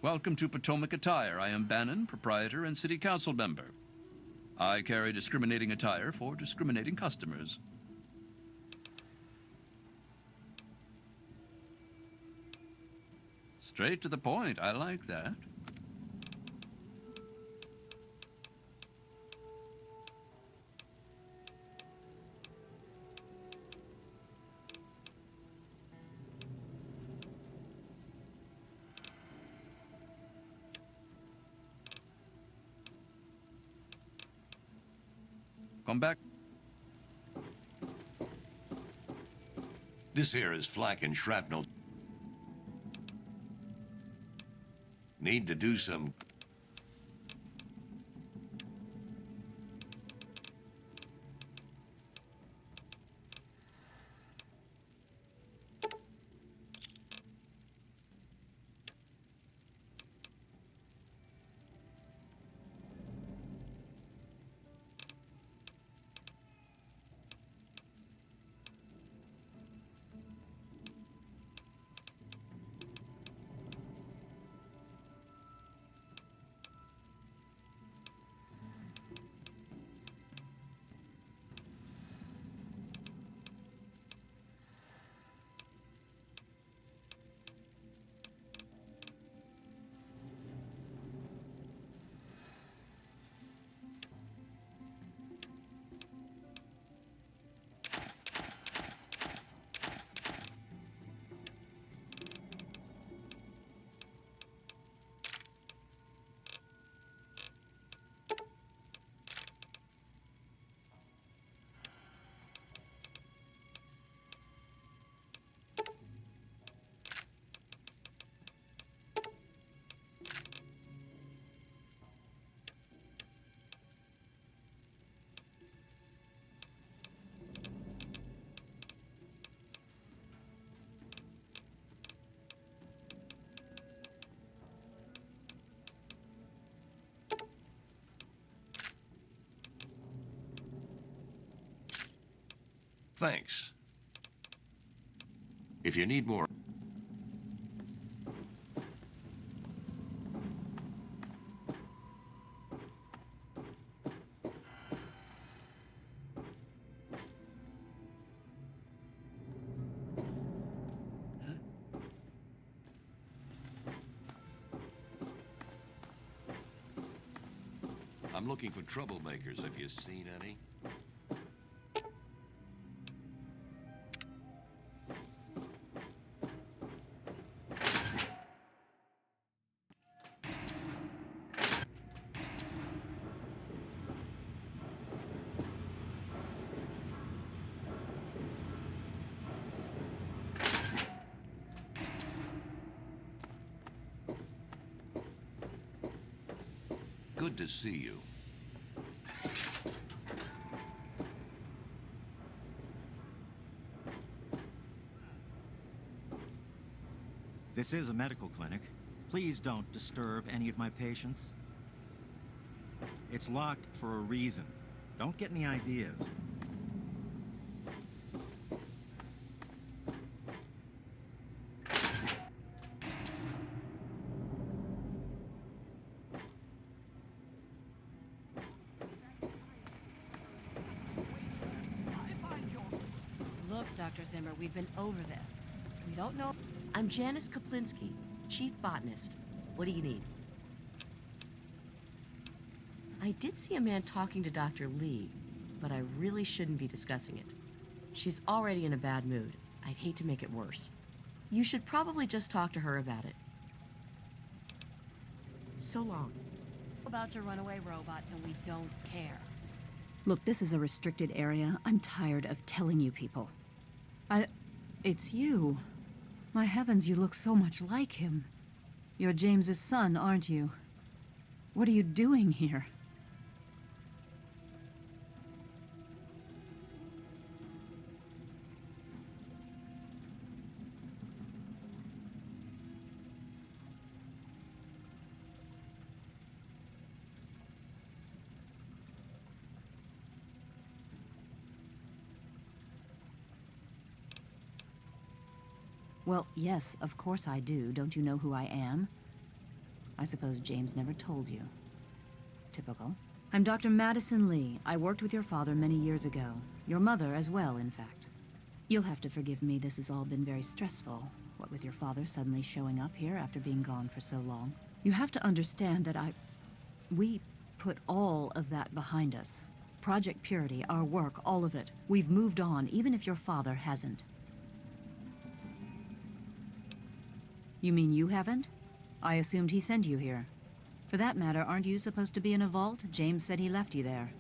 Welcome to Potomac Attire. I am Bannon, proprietor and city council member. I carry discriminating attire for discriminating customers. Straight to the point. I like that. Come back. This here is flak and shrapnel. Need to do some... Thanks. If you need more... I'm looking for troublemakers. Have you seen any? Good to see you. This is a medical clinic. Please don't disturb any of my patients. It's locked for a reason. Don't get any ideas. Look, Dr. Zimmer, we've been over this. We don't know... I'm Janice Kaplinsky, chief botanist. What do you need? I did see a man talking to Dr. Lee, but I really shouldn't be discussing it. She's already in a bad mood. I'd hate to make it worse. You should probably just talk to her about it. So long. About to runaway robot, and we don't care. Look, this is a restricted area. I'm tired of telling you people. It's you. My heavens, you look so much like him. You're James's son, aren't you? What are you doing here? Well, yes, of course I do. Don't you know who I am? I suppose James never told you. Typical. I'm Dr. Madison Lee. I worked with your father many years ago. Your mother as well, in fact. You'll have to forgive me, this has all been very stressful. What with your father suddenly showing up here after being gone for so long. You have to understand that we put all of that behind us. Project Purity, our work, all of it. We've moved on, even if your father hasn't. You mean you haven't? I assumed he sent you here. For that matter, aren't you supposed to be in a vault? James said he left you there.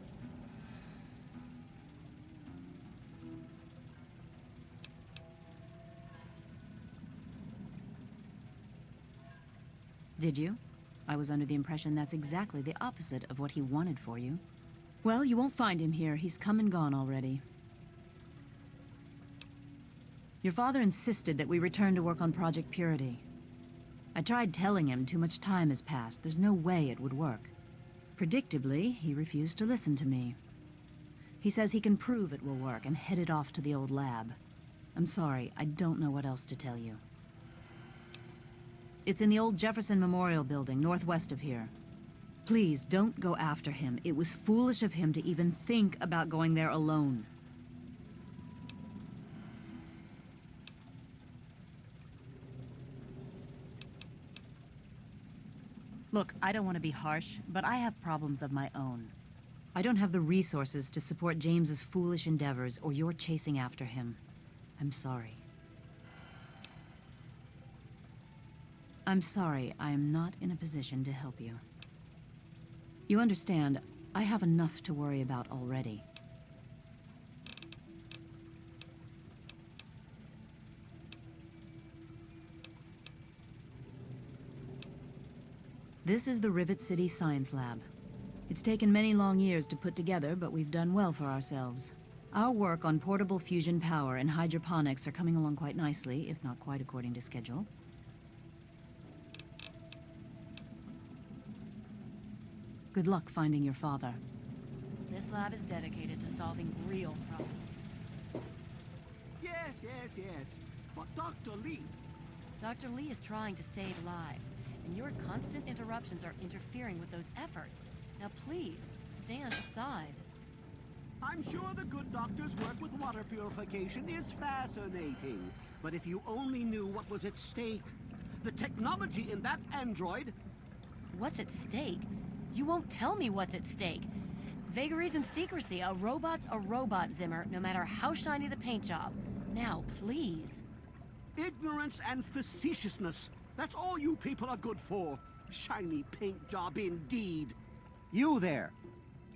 Did you? I was under the impression that's exactly the opposite of what he wanted for you. Well, you won't find him here. He's come and gone already. Your father insisted that we return to work on Project Purity. I tried telling him too much time has passed. There's no way it would work. Predictably, he refused to listen to me. He says he can prove it will work and headed off to the old lab. I'm sorry, I don't know what else to tell you. It's in the old Jefferson Memorial Building, northwest of here. Please, don't go after him. It was foolish of him to even think about going there alone. Look, I don't want to be harsh, but I have problems of my own. I don't have the resources to support James's foolish endeavors, or you're chasing after him. I'm sorry. I'm sorry, I am not in a position to help you. You understand, I have enough to worry about already. This is the Rivet City Science Lab. It's taken many long years to put together, but we've done well for ourselves. Our work on portable fusion power and hydroponics are coming along quite nicely, if not quite according to schedule. Good luck finding your father. This lab is dedicated to solving real problems. Yes. But Dr. Lee... Dr. Lee is trying to save lives, and your constant interruptions are interfering with those efforts. Now please, stand aside. I'm sure the good doctor's work with water purification is fascinating. But if you only knew what was at stake. The technology in that android... What's at stake? You won't tell me what's at stake. Vagaries and secrecy. A robot's a robot, Zimmer, no matter how shiny the paint job. Now, please. Ignorance and facetiousness. That's all you people are good for. Shiny paint job indeed. You there.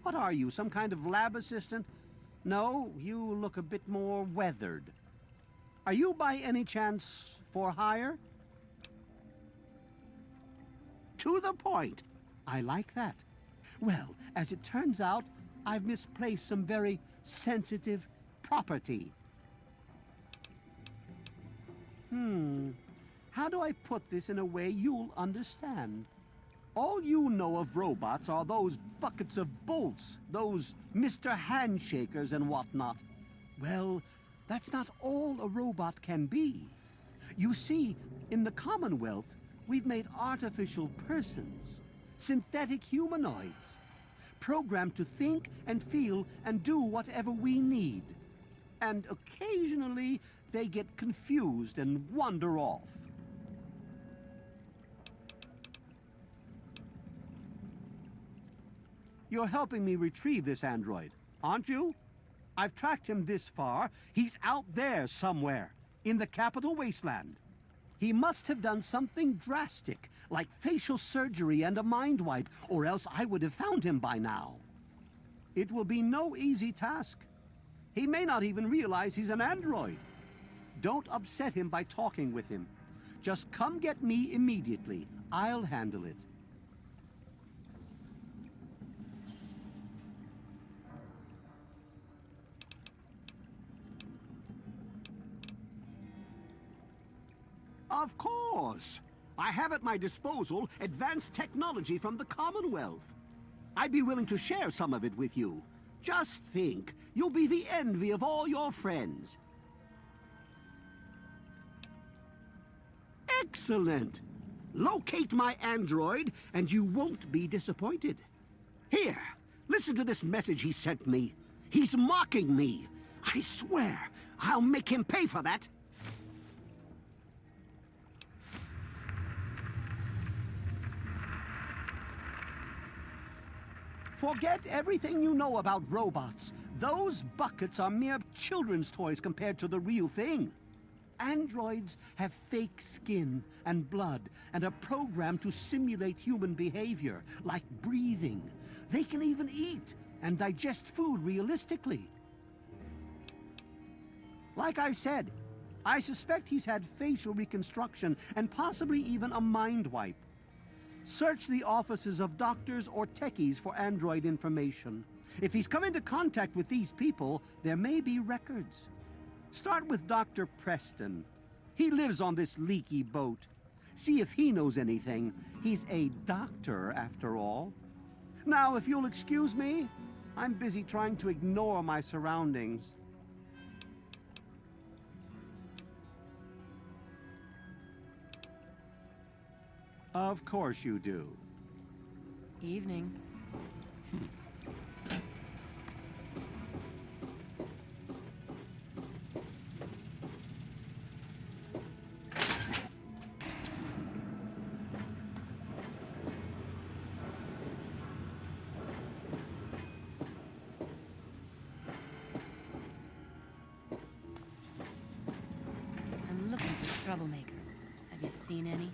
What are you, some kind of lab assistant? No, you look a bit more weathered. Are you by any chance for hire? To the point. I like that. Well, as it turns out, I've misplaced some very sensitive property. How do I put this in a way you'll understand? All you know of robots are those buckets of bolts, those Mr. Handshakers and whatnot. Well, that's not all a robot can be. You see, in the Commonwealth, we've made artificial persons. Synthetic humanoids, programmed to think and feel and do whatever we need. And occasionally, they get confused and wander off. You're helping me retrieve this android, aren't you? I've tracked him this far. He's out there somewhere, in the capital wasteland. He must have done something drastic, like facial surgery and a mind wipe, or else I would have found him by now. It will be no easy task. He may not even realize he's an android. Don't upset him by talking with him. Just come get me immediately. I'll handle it. Of course. I have at my disposal advanced technology from the Commonwealth. I'd be willing to share some of it with you. Just think, you'll be the envy of all your friends. Excellent. Locate my android, and you won't be disappointed. Here, listen to this message he sent me. He's mocking me. I swear, I'll make him pay for that. Forget everything you know about robots. Those buckets are mere children's toys compared to the real thing. Androids have fake skin and blood and are programmed to simulate human behavior, like breathing. They can even eat and digest food realistically. Like I've said, I suspect he's had facial reconstruction and possibly even a mind wipe. Search the offices of doctors or techies for android information. If he's come into contact with these people, there may be records. Start with Dr. Preston. He lives on this leaky boat. See if he knows anything. He's a doctor, after all. Now, if you'll excuse me, I'm busy trying to ignore my surroundings. Of course you do. Evening. I'm looking for troublemakers. Have you seen any?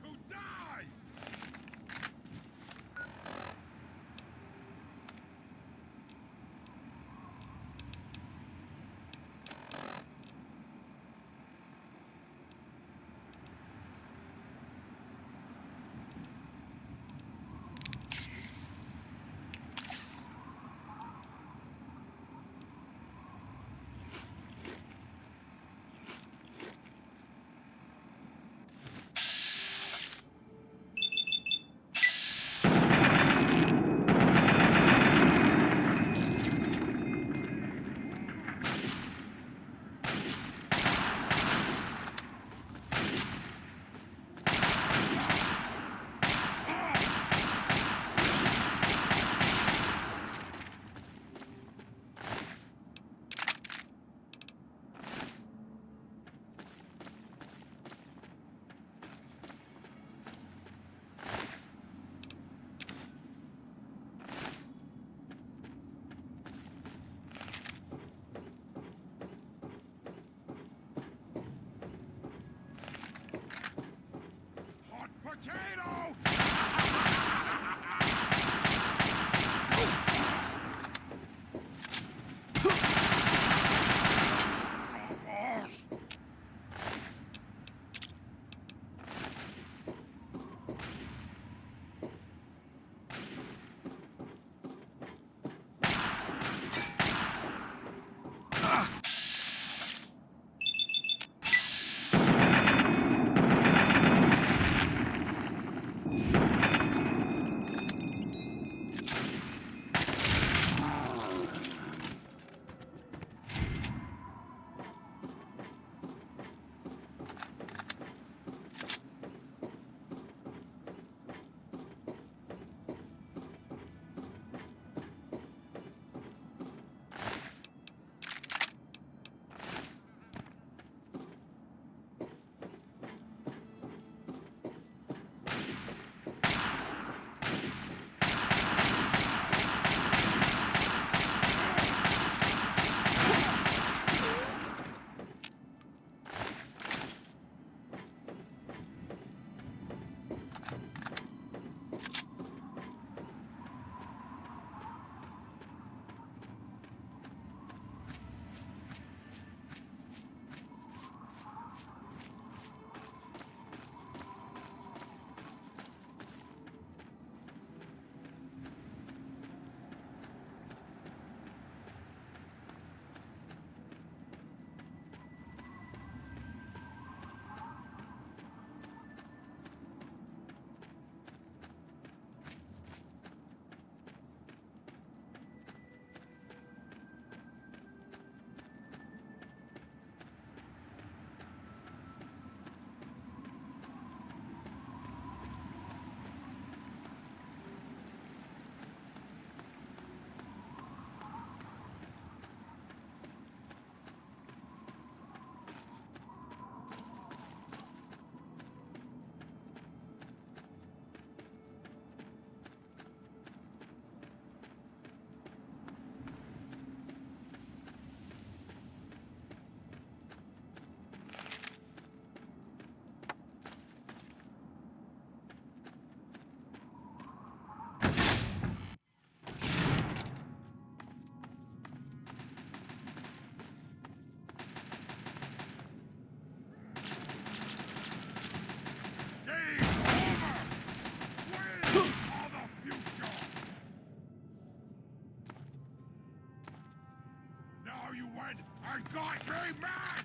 To die! you went and got me mad!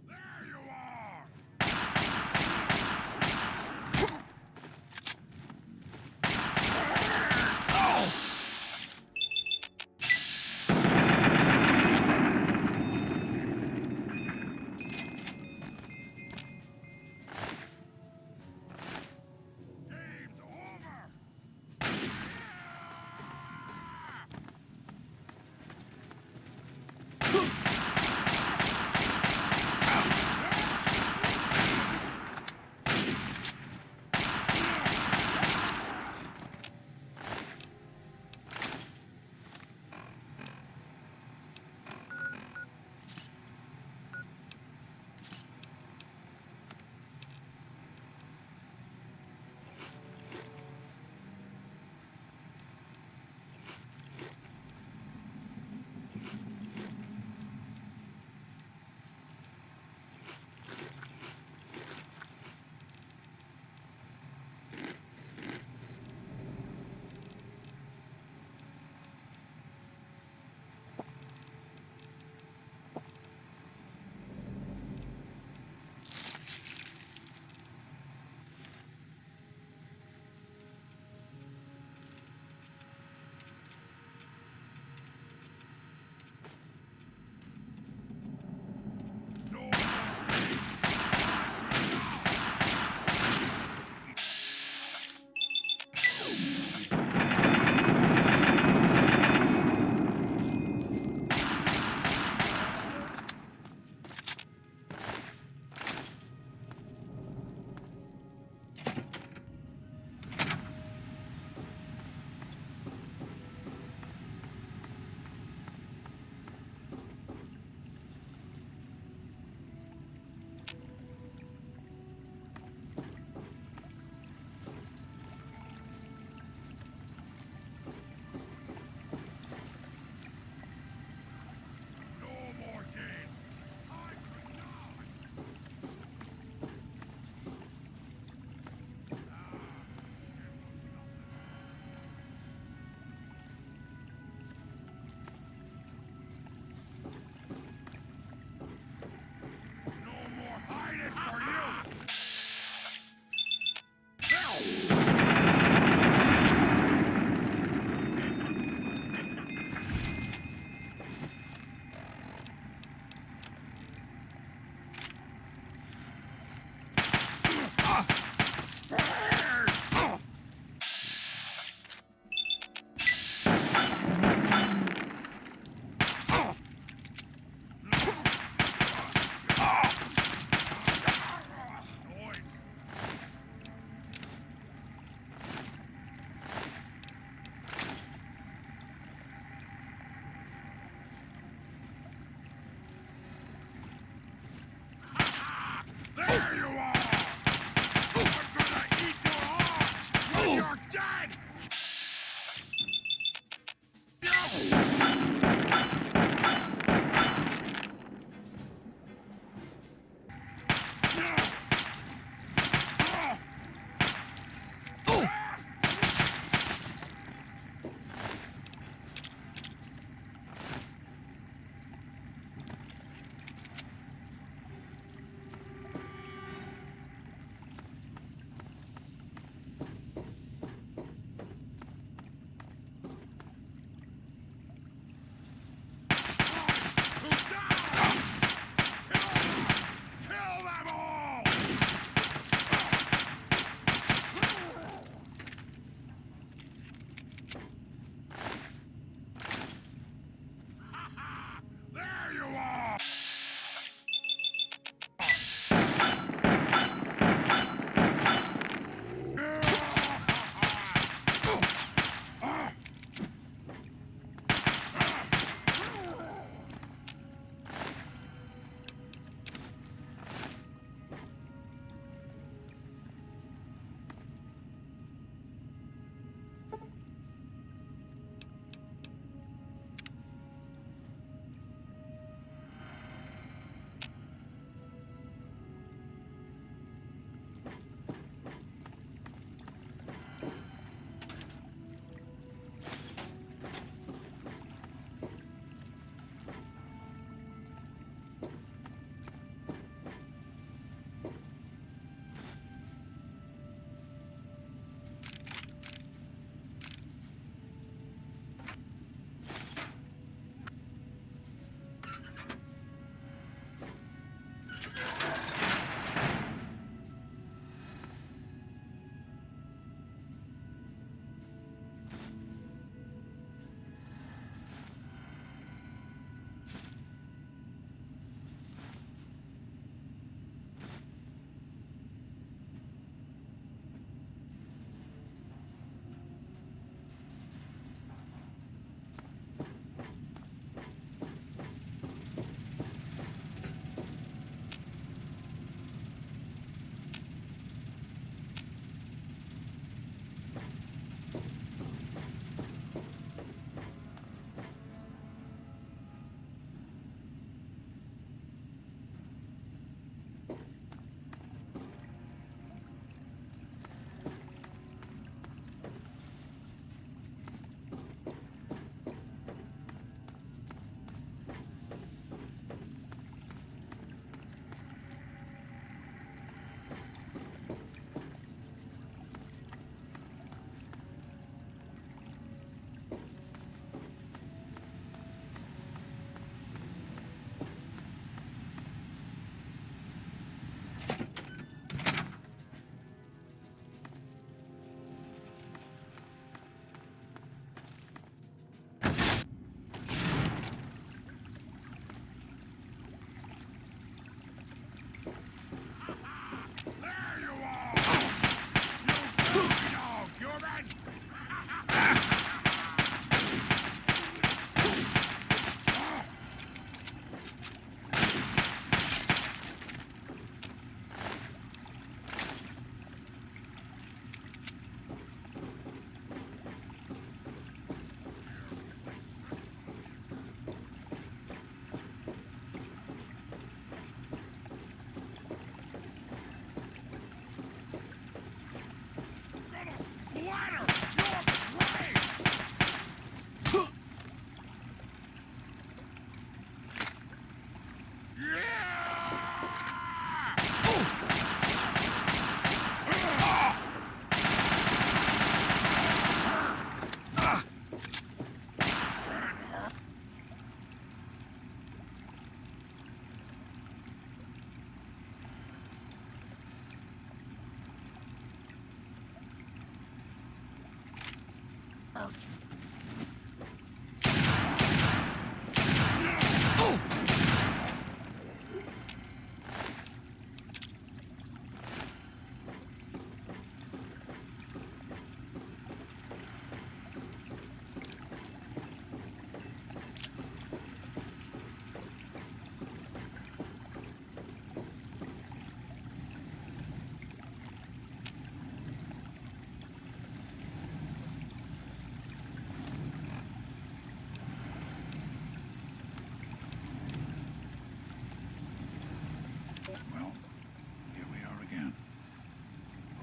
There you are! Game's over!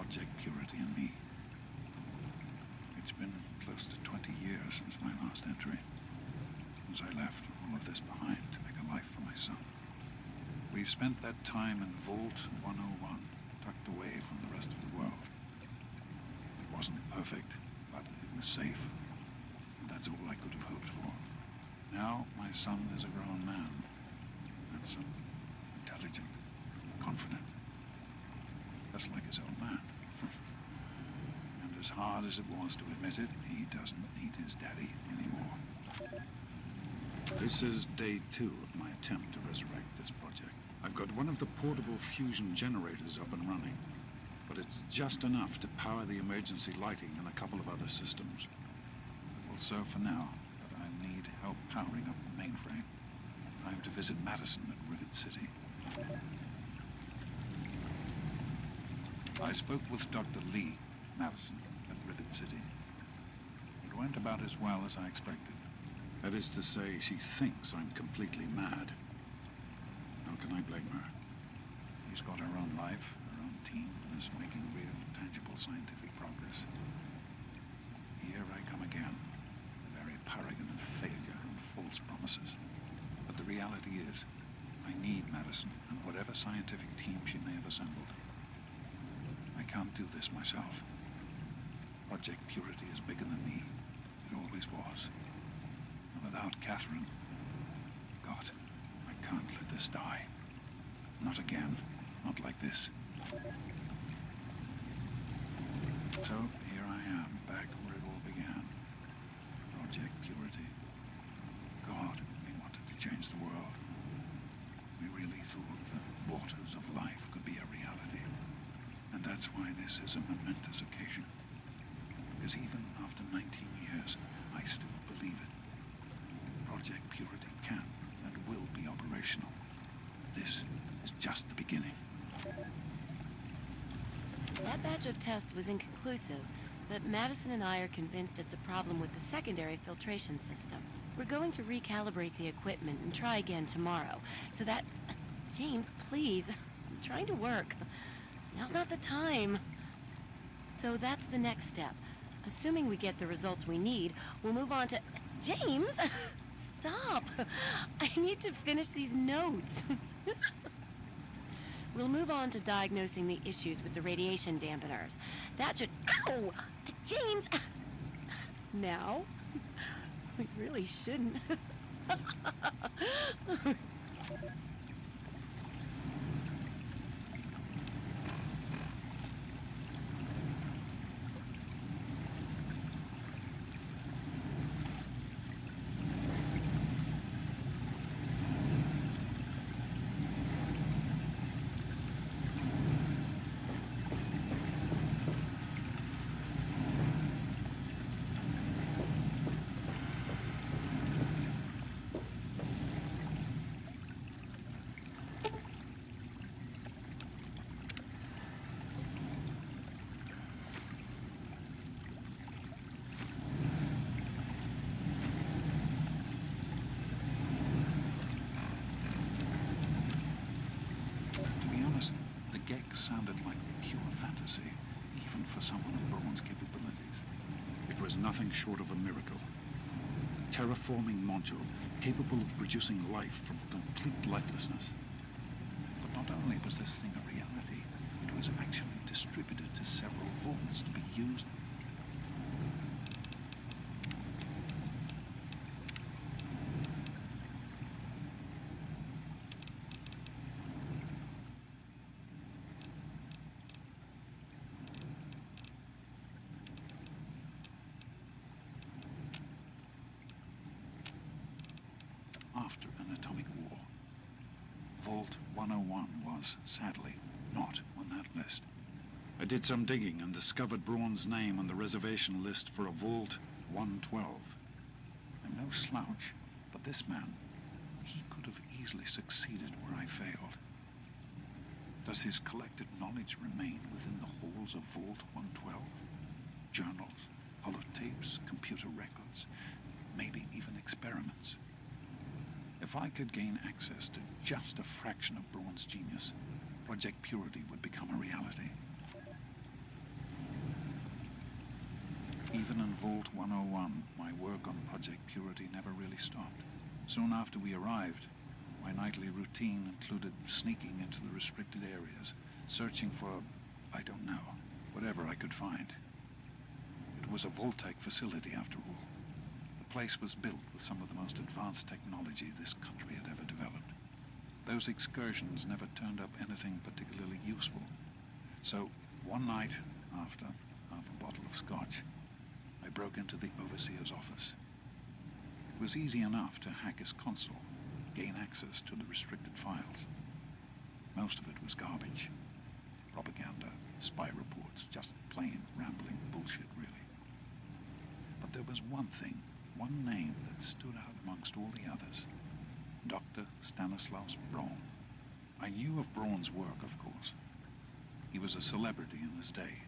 Project Purity and me. It's been close to 20 years since my last entry, since I left all of this behind to make a life for my son. We've spent that time in Vault 101, tucked away from the rest of the world. It wasn't perfect, but it was safe, and that's all I could have hoped for. Now, my son is a grown man, handsome, intelligent, confident, just like his old man. And as hard as it was to admit it, he doesn't need his daddy anymore. This is day 2 of my attempt to resurrect this project. I've got one of the portable fusion generators up and running, but it's just enough to power the emergency lighting and a couple of other systems. It will serve for now, but I need help powering up the mainframe. Time to visit Madison at Rivet City. I spoke with Dr. Lee, Madison, at Rivet City. It went about as well as I expected. That is to say, she thinks I'm completely mad. How can I blame her? She's got her own life, her own team, and is making real, tangible scientific progress. Here I come again, a very paragon of failure and false promises. But the reality is, I need Madison and whatever scientific team she may have assembled. I can't do this myself. Project Purity is bigger than me. It always was. And without Catherine, God, I can't let this die. Not again. Not like this. So here I am, back where it all began. Project Purity. God, we wanted to change the world. We really thought the waters of life could be a reality. And that's why this is a momentous occasion. Because even after 19 years, I still believe it. Project Purity can and will be operational. This is just the beginning. That batch of tests was inconclusive, but Madison and I are convinced it's a problem with the secondary filtration system. We're going to recalibrate the equipment and try again tomorrow, so that... James, please. I'm trying to work. Now's not the time. So that's the next step. Assuming we get the results we need, we'll move on to... James! Stop! I need to finish these notes. We'll move on to diagnosing the issues with the radiation dampeners. That should... Ow! James! Now? We really shouldn't. Sounded like pure fantasy, even for someone of Braun's capabilities. It was nothing short of a miracle. A terraforming module capable of producing life from complete lifelessness. But not only was this thing a reality, it was actually distributed to several vaults to be used. After an atomic war. Vault 101 was, sadly, not on that list. I did some digging and discovered Braun's name on the reservation list for a Vault 112. I'm no slouch, but this man, he could have easily succeeded where I failed. Does his collected knowledge remain within the halls of Vault 112? Journals, holotapes, computer records, maybe even experiments. If I could gain access to just a fraction of Braun's genius, Project Purity would become a reality. Even in Vault 101, my work on Project Purity never really stopped. Soon after we arrived, my nightly routine included sneaking into the restricted areas, searching for, I don't know, whatever I could find. It was a Vault-Tec facility, after all. The place was built with some of the most advanced technology this country had ever developed. Those excursions never turned up anything particularly useful. So, one night, after half a bottle of scotch, I broke into the overseer's office. It was easy enough to hack his console, gain access to the restricted files. Most of it was garbage. Propaganda, spy reports, just plain rambling bullshit, really. But there was one thing, one name that stood out amongst all the others. Dr. Stanislaus Braun. I knew of Braun's work, of course. He was a celebrity in his day,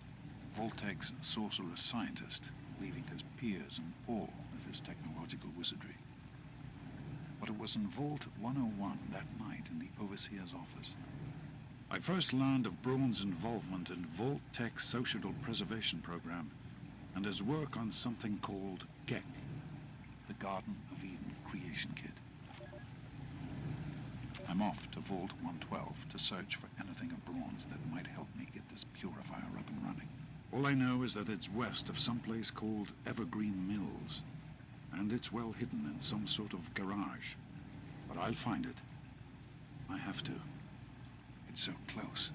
Vault-Tec's sorcerous scientist, leaving his peers in awe of his technological wizardry. But it was in Vault 101 that night in the overseer's office I first learned of Braun's involvement in Vault-Tec's social preservation program and his work on something called GEC, the Garden of Eden Creation Kit. I'm off to Vault 112 to search for anything of Braun's that might help me get this purifier up and running. All I know is that it's west of some place called Evergreen Mills, and it's well hidden in some sort of garage. But I'll find it. I have to. It's so close.